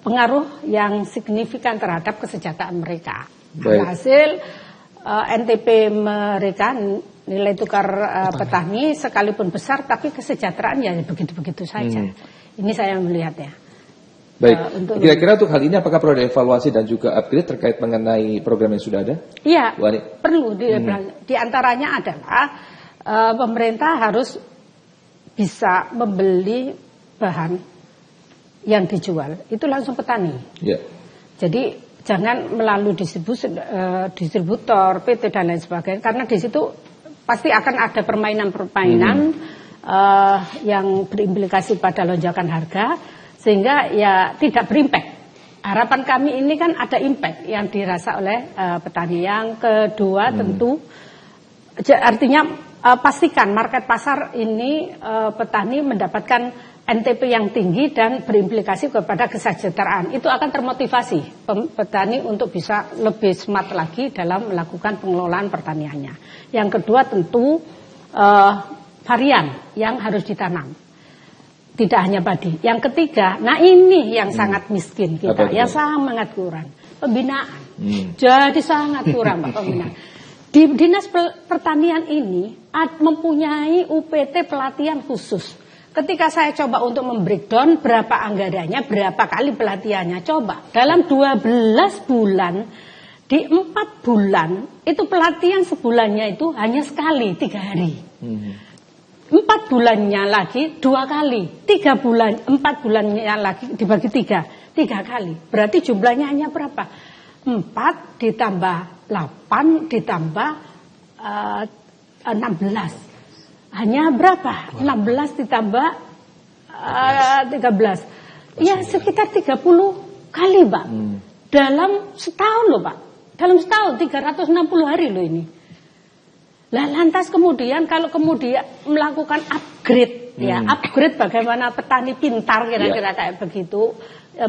pengaruh yang signifikan terhadap kesejahteraan mereka. Hasil NTP mereka, nilai tukar petani sekalipun besar, tapi kesejahteraan ya begitu-begitu saja. Ini saya melihatnya. Baik, kira-kira untuk hal ini apakah perlu ada evaluasi dan juga upgrade terkait mengenai program yang sudah ada? Iya, perlu. Di antaranya adalah pemerintah harus bisa membeli bahan yang dijual itu langsung petani. Yeah. Jadi jangan melalui distributor, PT dan lain sebagainya, karena di situ pasti akan ada permainan-permainan yang berimplikasi pada lonjakan harga, sehingga ya tidak berimpact. Harapan kami ini kan ada impact yang dirasa oleh petani. Yang kedua tentu artinya pastikan market pasar ini petani mendapatkan NTP yang tinggi dan berimplikasi kepada kesejahteraan. Itu akan termotivasi petani untuk bisa lebih smart lagi dalam melakukan pengelolaan pertaniannya. Yang kedua tentu varian yang harus ditanam. Tidak hanya padi. Yang ketiga, nah ini yang sangat miskin kita, yang sangat kurang. Pembinaan. Jadi sangat kurang Pak pembinaan. Di Dinas Pertanian ini mempunyai UPT pelatihan khusus. Ketika saya coba untuk membreakdown berapa anggarannya, berapa kali pelatihannya, coba dalam 12 bulan, di 4 bulan, itu pelatihan sebulannya itu hanya sekali, 3 hari. 4 bulannya lagi 2 kali, 4 bulannya lagi dibagi 3 kali. Berarti jumlahnya hanya berapa? 4 ditambah 8 ditambah 16. Hanya berapa? 16 ditambah 13. Ya sekitar 30 kali Pak. Dalam setahun loh Pak. Dalam setahun 360 hari loh ini. Lah lantas kemudian kalau kemudian melakukan upgrade upgrade bagaimana petani pintar kira-kira kayak begitu,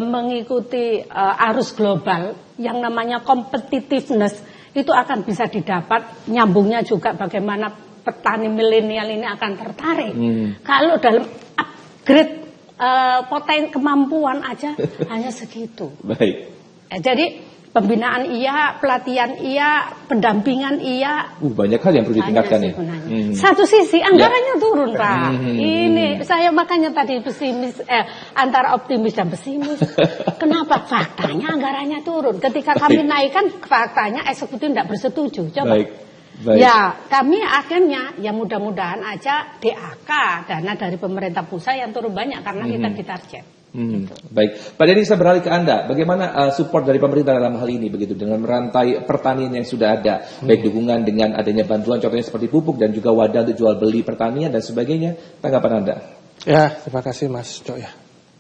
mengikuti arus global yang namanya competitiveness itu akan bisa didapat. Nyambungnya juga bagaimana petani milenial ini akan tertarik. Kalau dalam upgrade kemampuan aja hanya segitu. Baik. Jadi pembinaan iya, pelatihan iya, pendampingan iya. Banyak hal yang perlu ditingkatkan ya. Satu sisi anggarannya turun Pak. Ini saya makanya tadi pesimis, antara optimis dan pesimis. Kenapa? Faktanya anggarannya turun. Ketika kami naikkan, faktanya eksekutif tidak bersetuju. Coba. Baik. Ya, kami akhirnya ya mudah-mudahan aja DAK, dana dari pemerintah pusat yang turun banyak karena kita ditarget. Baik, Pak Denny, saya beralih ke Anda. Bagaimana support dari pemerintah dalam hal ini begitu dengan merantai pertanian yang sudah ada, baik dukungan dengan adanya bantuan contohnya seperti pupuk dan juga wadah untuk jual beli pertanian dan sebagainya. Tanggapan Anda? Ya, terima kasih Mas Cok ya.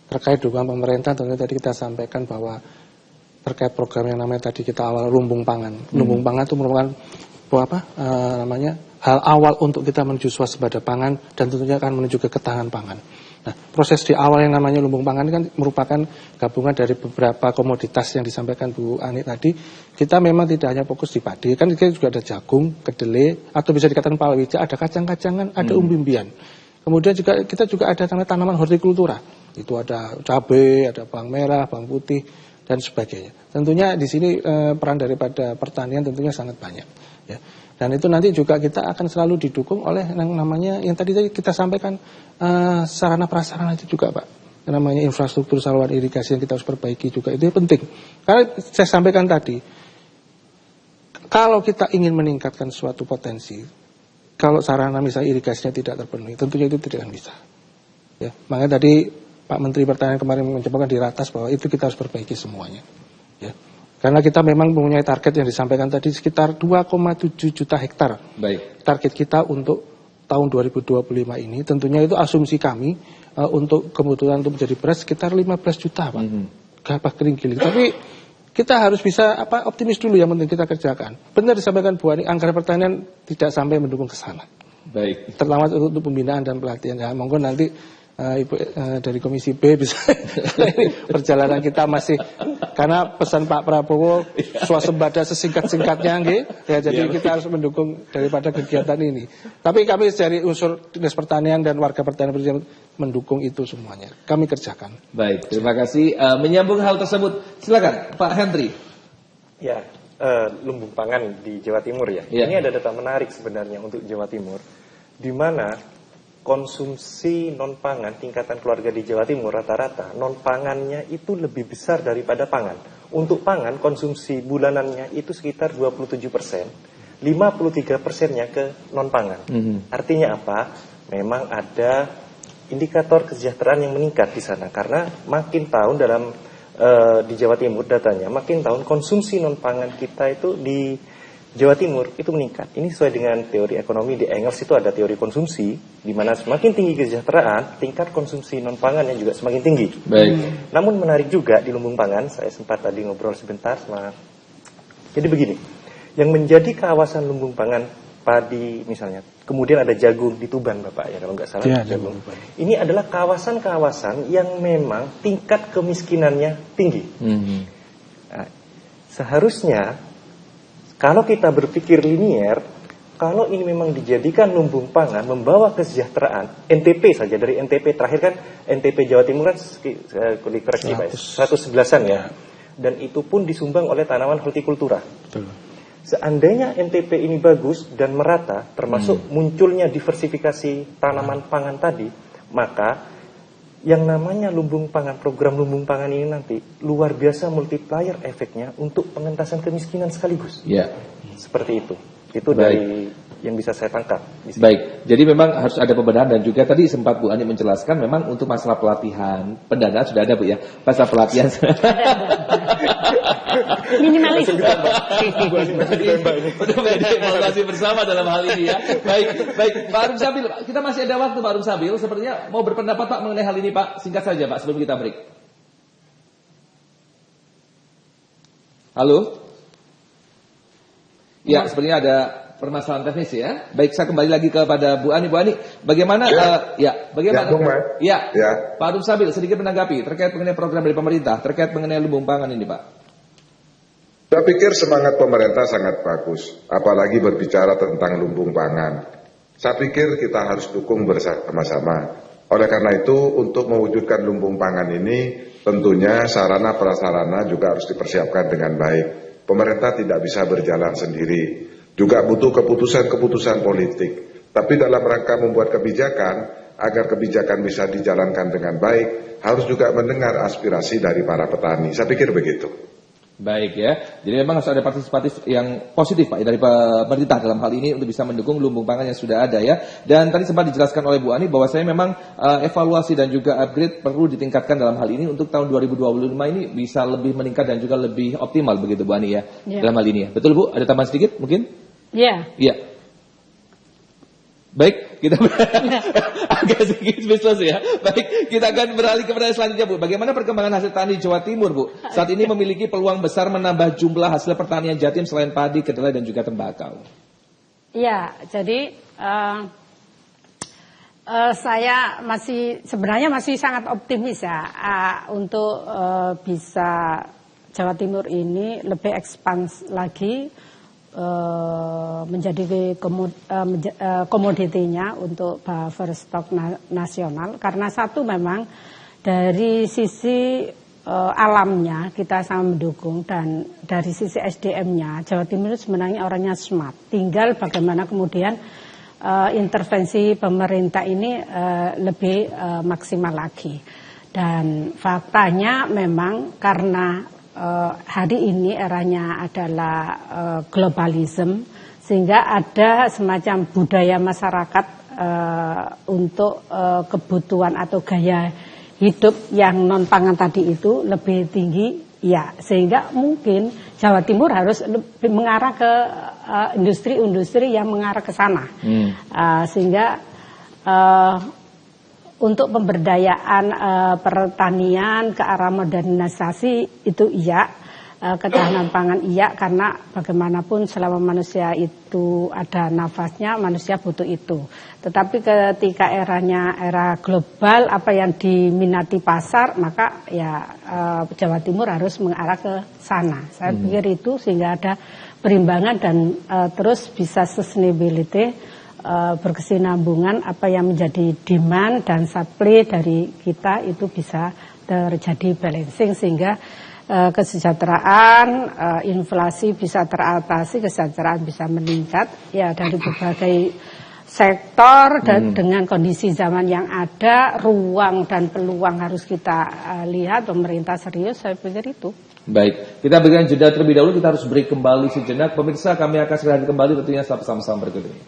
Terkait dukungan pemerintah tentunya tadi kita sampaikan bahwa terkait program yang namanya tadi kita awal lumbung pangan. Lumbung pangan itu merupakan hal awal untuk kita menuju swasembada pangan dan tentunya akan menuju ke ketahanan pangan. Nah, proses di awal yang namanya lumbung pangan ini kan merupakan gabungan dari beberapa komoditas yang disampaikan Bu Ani tadi. Kita memang tidak hanya fokus di padi, kan kita juga ada jagung, kedelai, atau bisa dikatakan palawija, ada kacang-kacangan, ada umbi-umbian. Kemudian juga kita juga ada tanaman hortikultura. Itu ada cabai, ada bawang merah, bawang putih dan sebagainya. Tentunya di sini peran daripada pertanian tentunya sangat banyak. Ya. Dan itu nanti juga kita akan selalu didukung oleh yang namanya yang tadi kita sampaikan sarana prasarana itu juga Pak. Yang namanya infrastruktur saluran irigasi yang kita harus perbaiki juga itu penting. Karena saya sampaikan tadi Kalau kita ingin meningkatkan suatu potensi, kalau sarana misalnya irigasinya tidak terpenuhi, tentunya itu tidak akan bisa. Ya, makanya tadi Pak Menteri Pertanian kemarin menyampaikan di ratas bahwa itu kita harus perbaiki semuanya. Ya. Karena kita memang mempunyai target yang disampaikan tadi sekitar 2,7 juta hektar. Baik. Target kita untuk tahun 2025 ini, tentunya itu asumsi kami untuk kebutuhan untuk menjadi beras sekitar 15 juta, Pak. Gabah kering giling. Tapi kita harus bisa optimis dulu yang penting kita kerjakan. Benar disampaikan Bu Ani, anggaran pertanian tidak sampai mendukung ke sana. Baik. Terutama untuk pembinaan dan pelatihan. Ya, monggo nanti Ibu dari Komisi B bisa ini perjalanan kita masih karena pesan Pak Prabowo swasembada sesingkat-singkatnya ya, jadi kita harus mendukung daripada kegiatan ini. Tapi kami dari unsur Dinas Pertanian dan warga pertanian mendukung itu semuanya. Kami kerjakan. Baik, terima kasih. Menyambung hal tersebut, silakan Pak Hendri. Ya, lumbung pangan di Jawa Timur ya. Ini ada data menarik sebenarnya untuk Jawa Timur, di mana konsumsi non-pangan tingkatan keluarga di Jawa Timur rata-rata non-pangannya itu lebih besar daripada pangan. Untuk pangan konsumsi bulanannya itu sekitar 27%, 53%-nya ke non-pangan. Artinya apa? Memang ada indikator kesejahteraan yang meningkat di sana karena makin tahun dalam di Jawa Timur datanya makin tahun konsumsi non-pangan kita itu di Jawa Timur itu meningkat. Ini sesuai dengan teori ekonomi di Engels, itu ada teori konsumsi di mana semakin tinggi kesejahteraan, tingkat konsumsi non pangannya juga semakin tinggi. Baik. Namun menarik juga di lumbung pangan, saya sempat tadi ngobrol sebentar sama. Jadi begini, yang menjadi kawasan lumbung pangan padi misalnya, kemudian ada jagung di Tuban Bapak ya kalau nggak salah. Ya, jagung. Ini adalah kawasan-kawasan yang memang tingkat kemiskinannya tinggi. Nah, seharusnya kalau kita berpikir linier, kalau ini memang dijadikan lumbung pangan, membawa kesejahteraan, NTP saja, dari NTP terakhir kan, NTP Jawa Timur kan, dikoreksi Pak, 111-an ya. Dan itu pun disumbang oleh tanaman hortikultura. Seandainya NTP ini bagus dan merata, termasuk munculnya diversifikasi tanaman pangan tadi, maka yang namanya lumbung pangan, program lumbung pangan ini nanti luar biasa multiplier efeknya untuk pengentasan kemiskinan sekaligus. Ya. Seperti itu. Itu dari yang bisa saya tangkap. Baik, jadi memang harus ada pembenahan dan juga tadi sempat Bu Ani menjelaskan memang untuk masalah pelatihan, pendanaan sudah ada Bu ya, masalah pelatihan. Minimalis. Evaluasi bersama dalam hal ini ya. Baik, Pak Arum Sabil, kita masih ada waktu Pak Arum Sabil, sepertinya mau berpendapat Pak mengenai hal ini Pak, singkat saja Pak sebelum kita break. Halo? Ya, sepertinya ada permasalahan teknis ya. Baik, saya kembali lagi kepada Bu Ani. Bu Ani, bagaimana? Bagaimana? Ya, Pak Arum Sabil sedikit menanggapi terkait mengenai program dari pemerintah, terkait mengenai lumbung pangan ini, Pak. Saya pikir semangat pemerintah sangat bagus, apalagi berbicara tentang lumbung pangan. Saya pikir kita harus dukung bersama-sama. Oleh karena itu, untuk mewujudkan lumbung pangan ini, tentunya sarana prasarana juga harus dipersiapkan dengan baik. Pemerintah tidak bisa berjalan sendiri. Juga butuh keputusan-keputusan politik. Tapi dalam rangka membuat kebijakan, agar kebijakan bisa dijalankan dengan baik, harus juga mendengar aspirasi dari para petani. Saya pikir begitu. Baik ya, jadi memang harus ada partisipatif yang positif Pak dari pemerintah dalam hal ini untuk bisa mendukung lumbung pangan yang sudah ada ya. Dan tadi sempat dijelaskan oleh Bu Ani bahwa saya memang evaluasi dan juga upgrade perlu ditingkatkan dalam hal ini untuk tahun 2025 ini bisa lebih meningkat dan juga lebih optimal begitu Bu Ani ya, dalam hal ini ya. Betul Bu? Ada tambahan sedikit mungkin? Iya. Iya. Baik, kita agak sedikit speechless ya. Baik, kita akan beralih ke pertanyaan selanjutnya Bu. Bagaimana perkembangan hasil tani Jawa Timur Bu? Saat ini memiliki peluang besar menambah jumlah hasil pertanian Jatim selain padi, kedelai dan juga tembakau. Iya, jadi saya sebenarnya masih sangat optimis ya untuk bisa Jawa Timur ini lebih ekspans lagi. Menjadi komoditinya untuk buffer stok nasional karena satu memang dari sisi alamnya kita sangat mendukung dan dari sisi SDM-nya Jawa Timur sebenarnya orangnya smart, tinggal bagaimana kemudian intervensi pemerintah ini lebih maksimal lagi dan faktanya memang karena hari ini eranya adalah globalisme, sehingga ada semacam budaya masyarakat untuk kebutuhan atau gaya hidup yang non pangan tadi itu lebih tinggi, ya, sehingga mungkin Jawa Timur harus lebih mengarah ke industri-industri yang mengarah ke sana, sehingga untuk pemberdayaan pertanian ke arah modernisasi itu iya, ketahanan pangan iya, karena bagaimanapun selama manusia itu ada nafasnya, manusia butuh itu. Tetapi ketika era global, apa yang diminati pasar, maka ya Jawa Timur harus mengarah ke sana. Saya pikir itu, sehingga ada perimbangan dan terus bisa sustainability, berkesinambungan, apa yang menjadi demand dan supply dari kita itu bisa terjadi balancing, sehingga kesejahteraan, inflasi bisa teratasi, kesejahteraan bisa meningkat ya dari berbagai sektor. Dan dengan kondisi zaman yang ada, ruang dan peluang harus kita lihat, pemerintah serius, saya pikir itu. Baik, kita berikan jeda terlebih dahulu, kita harus break kembali sejenak. Pemirsa, kami akan segera kembali tentunya setelah pesan-pesan berikut ini.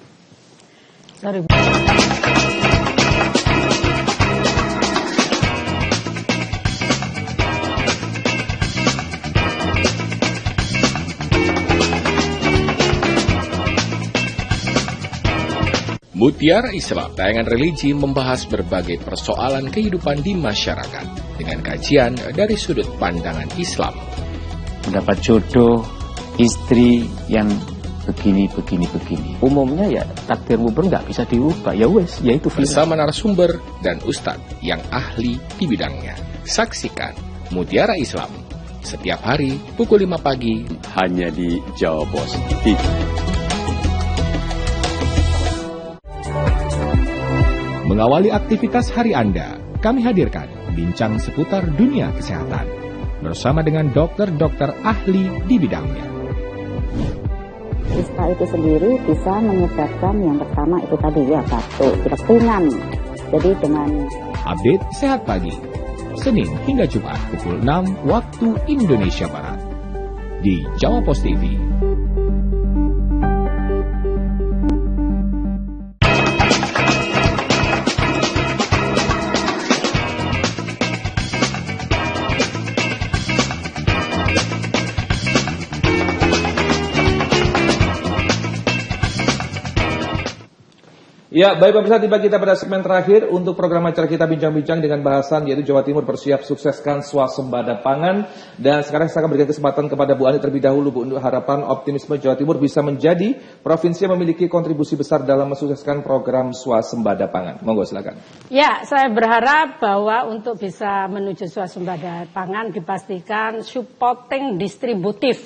Mutiara Islam, tayangan religi membahas berbagai persoalan kehidupan di masyarakat dengan kajian dari sudut pandangan Islam. Mendapat jodoh, istri yang begini. Umumnya ya takdirmu nggak bisa diubah, ya wes, yaitu bersama narasumber dan ustadz yang ahli di bidangnya. Saksikan Mutiara Islam setiap hari pukul 5 pagi hanya di Jawa Pos TV. Mengawali aktivitas hari Anda, kami hadirkan bincang seputar dunia kesehatan bersama dengan dokter-dokter ahli di bidangnya. Ispa itu sendiri bisa menyebabkan yang pertama itu tadi ya batuk, pilek ringan. Jadi dengan update Sehat Pagi, Senin hingga Jumat pukul 6 waktu Indonesia Barat di Jawa Pos TV. Ya, baik pemirsa, tiba kita pada segmen terakhir untuk program acara kita bincang-bincang dengan bahasan yaitu Jawa Timur bersiap sukseskan swasembada pangan. Dan sekarang saya akan berikan kesempatan kepada Bu Ani terlebih dahulu, Bu, untuk harapan optimisme Jawa Timur bisa menjadi provinsi yang memiliki kontribusi besar dalam mensukseskan program swasembada pangan. Monggo silakan. Ya, saya berharap bahwa untuk bisa menuju swasembada pangan dipastikan supporting distributif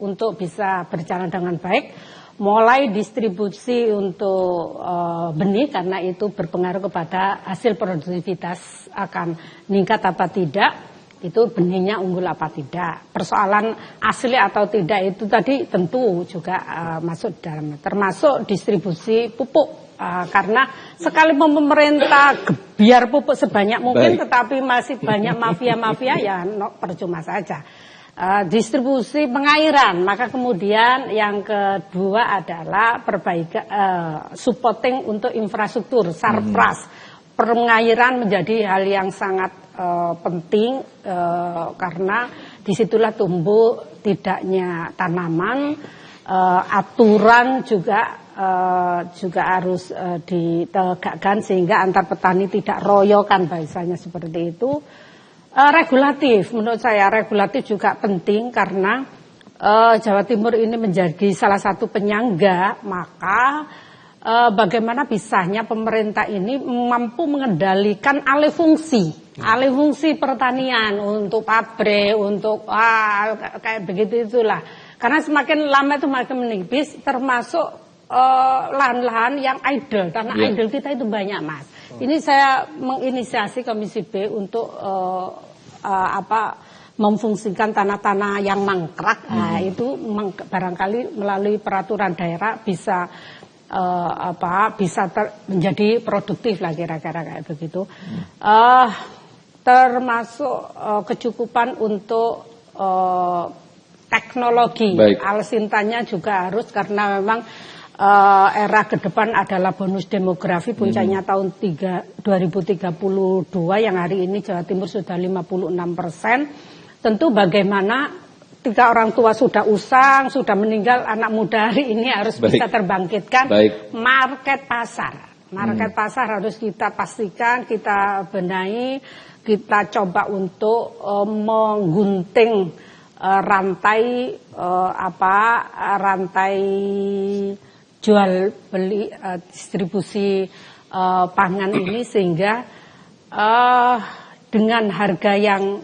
untuk bisa berjalan dengan baik. Mulai distribusi untuk benih, karena itu berpengaruh kepada hasil produktivitas akan meningkat apa tidak, itu benihnya unggul apa tidak. Persoalan asli atau tidak itu tadi tentu juga masuk dalam, termasuk distribusi pupuk. Karena sekalipun pemerintah biar pupuk sebanyak mungkin, tetapi masih banyak mafia-mafia, ya percuma saja. Distribusi pengairan, maka kemudian yang kedua adalah perbaikan supporting untuk infrastruktur, sarpras. Pengairan menjadi hal yang sangat penting karena disitulah tumbuh tidaknya tanaman, aturan juga harus ditegakkan sehingga antar petani tidak royokan, bahasanya seperti itu. Regulatif, menurut saya regulatif juga penting karena Jawa Timur ini menjadi salah satu penyangga, maka bagaimana bisanya pemerintah ini mampu mengendalikan alih fungsi pertanian untuk pabrik, untuk kayak begitu itulah. Karena semakin lama itu makin menipis, termasuk lahan-lahan yang idle, karena idle kita itu banyak, Mas. Ini saya menginisiasi Komisi B untuk memfungsikan tanah-tanah yang mangkrak. Itu barangkali melalui peraturan daerah bisa menjadi produktif lah, kira-kira kayak begitu. Termasuk kecukupan untuk teknologi. Baik. Alsintanya juga harus, karena memang era ke depan adalah bonus demografi, puncaknya tahun 2032 yang hari ini Jawa Timur sudah 56%. Tentu bagaimana ketika orang tua sudah usang, sudah meninggal, anak muda hari ini harus bisa terbangkitkan. Market pasar. Market pasar harus kita pastikan, kita benahi, kita coba untuk menggunting rantai rantai jual beli distribusi pangan ini, sehingga dengan harga yang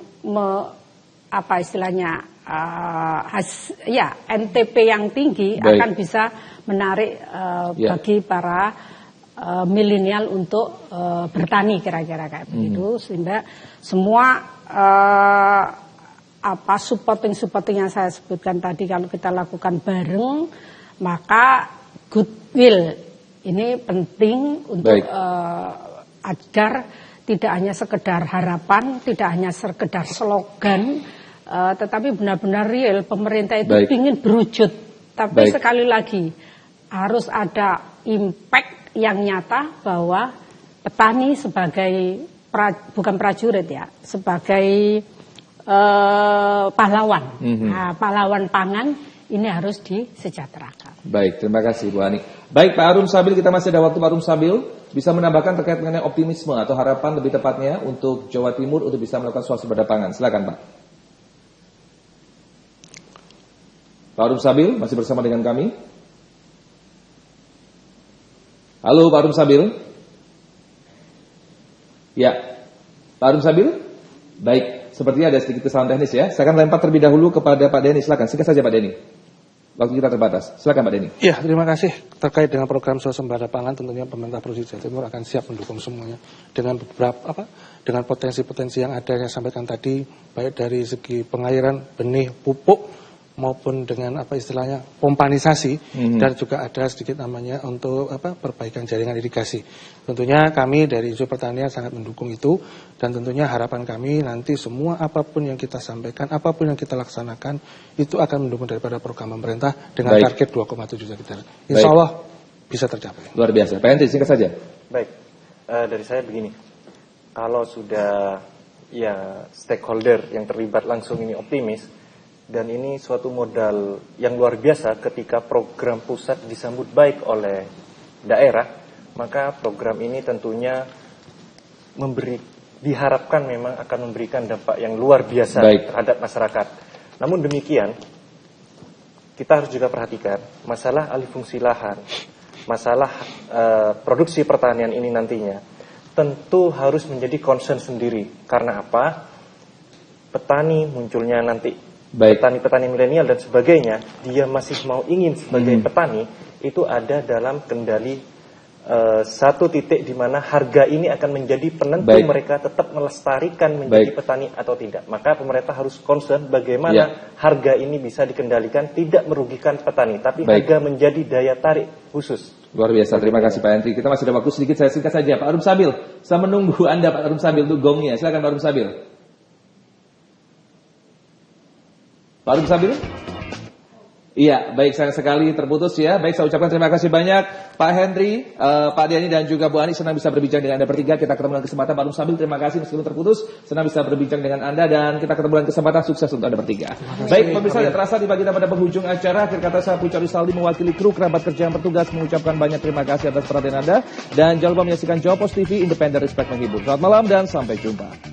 NTP yang tinggi akan bisa menarik bagi para milenial untuk bertani, kira-kira kayak begitu, sehingga semua supporting yang saya sebutkan tadi kalau kita lakukan bareng, maka goodwill ini penting untuk agar tidak hanya sekedar harapan, tidak hanya sekedar slogan, tetapi benar-benar real. Pemerintah itu ingin berwujud, tapi sekali lagi harus ada impact yang nyata bahwa petani sebagai bukan prajurit ya, sebagai pahlawan, pahlawan pangan ini harus disejahterakan. Baik, terima kasih Bu Ani. Baik Pak Arum Sabil, kita masih ada waktu. Pak Arum Sabil bisa menambahkan terkait mengenai optimisme atau harapan lebih tepatnya untuk Jawa Timur untuk bisa melakukan swasembada pangan. Silakan Pak. Pak Arum Sabil masih bersama dengan kami. Halo Pak Arum Sabil. Ya, Pak Arum Sabil. Baik, sepertinya ada sedikit kesalahan teknis ya. Saya akan lempar terlebih dahulu kepada Pak Denny. Silakan, singkat saja Pak Denny. Waktu kita terbatas. Silakan Pak Denny. Ya, terima kasih. Terkait dengan program swasembada pangan, tentunya pemerintah Provinsi Jawa Timur akan siap mendukung semuanya dengan beberapa dengan potensi-potensi yang ada yang sampaikan tadi, baik dari segi pengairan benih, pupuk, maupun dengan pompanisasi, dan juga ada sedikit namanya untuk perbaikan jaringan irigasi. Tentunya kami dari Unsur Pertanian sangat mendukung itu, dan tentunya harapan kami nanti semua apapun yang kita sampaikan, apapun yang kita laksanakan itu akan mendukung daripada program pemerintah dengan target 2,7 juta hektar. Insya Allah bisa tercapai. Luar biasa. Pak Henry, singkat saja. Baik, dari saya begini, kalau sudah stakeholder yang terlibat langsung ini optimis, dan ini suatu modal yang luar biasa ketika program pusat disambut baik oleh daerah, maka program ini tentunya diharapkan memang akan memberikan dampak yang luar biasa terhadap masyarakat. Namun demikian, kita harus juga perhatikan masalah alih fungsi lahan, masalah produksi pertanian ini nantinya tentu harus menjadi concern sendiri. Karena apa? Petani munculnya nanti petani-petani milenial dan sebagainya, dia masih mau ingin sebagai petani, itu ada dalam kendali satu titik di mana harga ini akan menjadi penentu mereka tetap melestarikan menjadi petani atau tidak. Maka pemerintah harus concern bagaimana harga ini bisa dikendalikan, tidak merugikan petani, tapi harga menjadi daya tarik khusus. Luar biasa, terima kasih Pak Henry. Kita masih ada waktu sedikit, saya singkat saja. Pak Arum Sabil, saya menunggu Anda Pak Arum Sabil untuk gongnya. Silakan Pak Arum Sabil. Pak Arum Sabil? Iya, baik, sayang sekali terputus ya. Baik, saya ucapkan terima kasih banyak Pak Henry, Pak Diani dan juga Bu Ani. Senang bisa berbincang dengan Anda bertiga. Kita ketemu dengan kesempatan. Pak Arum Sabil, terima kasih meskipun terputus. Senang bisa berbincang dengan Anda dan kita ketemu dengan kesempatan. Sukses untuk Anda bertiga. Baik, pemirsa, terasa tiba kita pada penghujung acara. Akhir kata saya Pucari Saldi mewakili kru kerabat kerja yang bertugas mengucapkan banyak terima kasih atas perhatian Anda. Dan jangan lupa menyaksikan Jawa Post TV, independen, respect, menghibur. Selamat malam dan sampai jumpa.